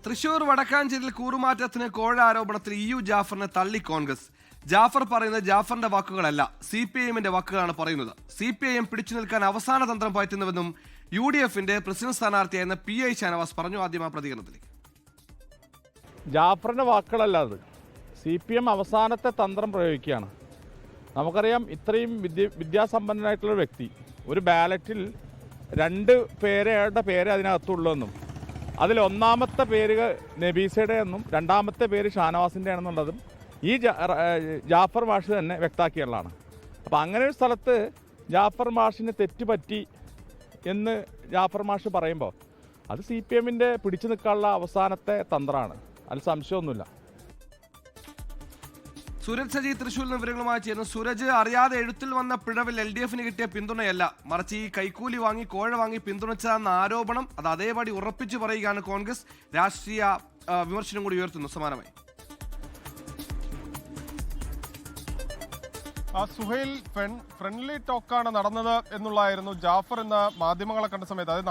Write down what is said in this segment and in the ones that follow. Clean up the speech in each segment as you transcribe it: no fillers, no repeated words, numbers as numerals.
തൃശൂർ വടക്കാഞ്ചേരിയിൽ കൂറുമാറ്റത്തിന് കോഴ ആരോപണത്തിൽ EU ജാഫറിനെ തള്ളി കോൺഗ്രസ്. ജാഫർ പറയുന്നത് ജാഫറിന്റെ വാക്കുകളല്ല, CPIMന്റെ വാക്കുകളാണ് പറയുന്നത്. CPIM പിടിച്ചു നിൽക്കാൻ അവസാന തന്ത്രം പയറ്റുന്നുവെന്നും UDFന്റെ പ്രസിഡന്റ് സ്ഥാനാർത്ഥിയായിരുന്ന PI ഷാനവാസ് പറഞ്ഞു. ആദ്യം ആ പ്രതികരണത്തിലേക്ക്. ജാഫറിന്റെ വാക്കുകളല്ല അത്, CPM അവസാനത്തെ തന്ത്രം പ്രയോഗിക്കുകയാണ്. നമുക്കറിയാം, ഇത്രയും വിദ്യാസമ്പന്നനായിട്ടുള്ള വ്യക്തി ഒരു ബാലറ്റിൽ 2 പേരുടെ പേര് അതിനകത്തുള്ളതെന്നും അതിൽ ഒന്നാമത്തെ പേര് നബീസയുടെ എന്നും രണ്ടാമത്തെ പേര് ഷാനവാസിൻ്റെ ആണെന്നുള്ളതും ഈ ജാഫർ മാഷ് തന്നെ വ്യക്തമാക്കിയുള്ളതാണ്. അപ്പോൾ അങ്ങനെ ഒരു സ്ഥലത്ത് ജാഫർ മാഷിന് തെറ്റുപറ്റി എന്ന് ജാഫർ മാഷ് പറയുമ്പോൾ അത് CPMന്റെ പിടിച്ചു നിൽക്കാനുള്ള അവസാനത്തെ തന്ത്രമാണ്, അതിൽ സംശയമൊന്നുമില്ല. സൂരജ് സജി തൃശ്ശൂരിൽ വിവരങ്ങളുമായി ചേർന്നു. സൂരജ്, അറിയാതെ എഴുത്തിൽ വന്ന പിഴവിൽ LDFന് കിട്ടിയ പിന്തുണയല്ല, മറിച്ച് ഈ കൈക്കൂലി വാങ്ങി കോഴ വാങ്ങി പിന്തുണച്ചതെന്ന ആരോപണം അത് അതേപടി ഉറപ്പിച്ചു പറയുകയാണ് കോൺഗ്രസ്. രാഷ്ട്രീയ വിമർശനം കൂടി ഉയർത്തുന്നു സമാനമായി. സുഹൈൽ, ഫ്രണ്ട്ലി ടോക്കാണ് നടന്നത് എന്നുള്ളതായിരുന്നു ജാഫർ എന്ന മാധ്യമങ്ങളെ കണ്ട സമയത്ത്, അതായത്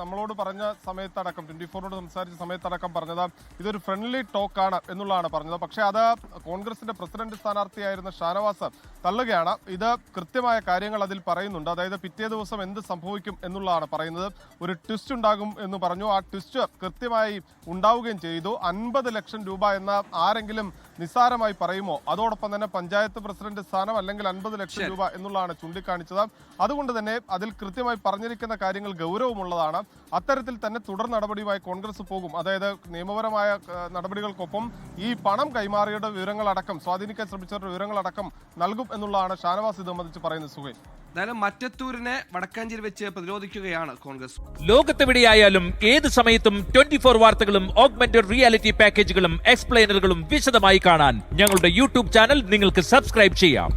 നമ്മളോട് പറഞ്ഞ സമയത്തടക്കം 24നോട് സംസാരിച്ച സമയത്തടക്കം പറഞ്ഞത് ഇതൊരു ഫ്രണ്ട്ലി ടോക്കാണ് എന്നുള്ളതാണ് പറഞ്ഞത്. പക്ഷേ അത് കോൺഗ്രസിന്റെ പ്രസിഡന്റ് സ്ഥാനാർത്ഥിയായിരുന്ന ഷാനവാസ് തള്ളുകയാണ്. ഇത് കൃത്യമായ കാര്യങ്ങൾ അതിൽ പറയുന്നുണ്ട്. അതായത് പിറ്റേ ദിവസം എന്ത് സംഭവിക്കും എന്നുള്ളതാണ് പറയുന്നത്. ഒരു ട്വിസ്റ്റ് ഉണ്ടാകും എന്ന് പറഞ്ഞു. ആ ട്വിസ്റ്റ് കൃത്യമായി ഉണ്ടാവുകയും ചെയ്തു. 50 ലക്ഷം രൂപ എന്ന ആരെങ്കിലും നിസ്സാരമായി പറയുമോ? അതോടൊപ്പം തന്നെ പഞ്ചായത്ത് പ്രസിഡന്റ് സ്ഥാനം അല്ലെങ്കിൽ 50 ലക്ഷം രൂപ എന്നുള്ളതാണ് ചൂണ്ടിക്കാണിച്ചത്. അതുകൊണ്ട് തന്നെ അതിൽ കൃത്യമായി പറഞ്ഞിരിക്കുന്ന കാര്യങ്ങൾ ഗൗരവമുള്ളതാണ്. അത്തരത്തിൽ തന്നെ തുടർ നടപടിയുമായി കോൺഗ്രസ് പോകും. അതായത് നിയമപരമായ നടപടികൾക്കൊപ്പം ഈ പണം കൈമാറിയുടെ വിവരങ്ങളടക്കം, സ്വാധീനിക്കാൻ ശ്രമിച്ചവരുടെ വിവരങ്ങളടക്കം നൽകും എന്നുള്ളതാണ് ഷാനവാസ് ഇത് സംബന്ധിച്ച് പറയുന്നത്. സുഹൈൽ, എന്തായാലും മറ്റത്തൂരിനെ വടക്കാഞ്ചേരി വെച്ച് പ്രതിരോധിക്കുകയാണ് കോൺഗ്രസ്. ലോകത്തെവിടെയായാലും ഏത് സമയത്തും 24 വാർത്തകളും ഓഗ്മെന്റഡ് റിയാലിറ്റി പാക്കേജുകളും എക്സ്പ്ലെയിനറുകളും വിശദമായി കാണാൻ ഞങ്ങളുടെ YouTube ചാനൽ നിങ്ങൾക്ക് സബ്സ്ക്രൈബ് ചെയ്യാം.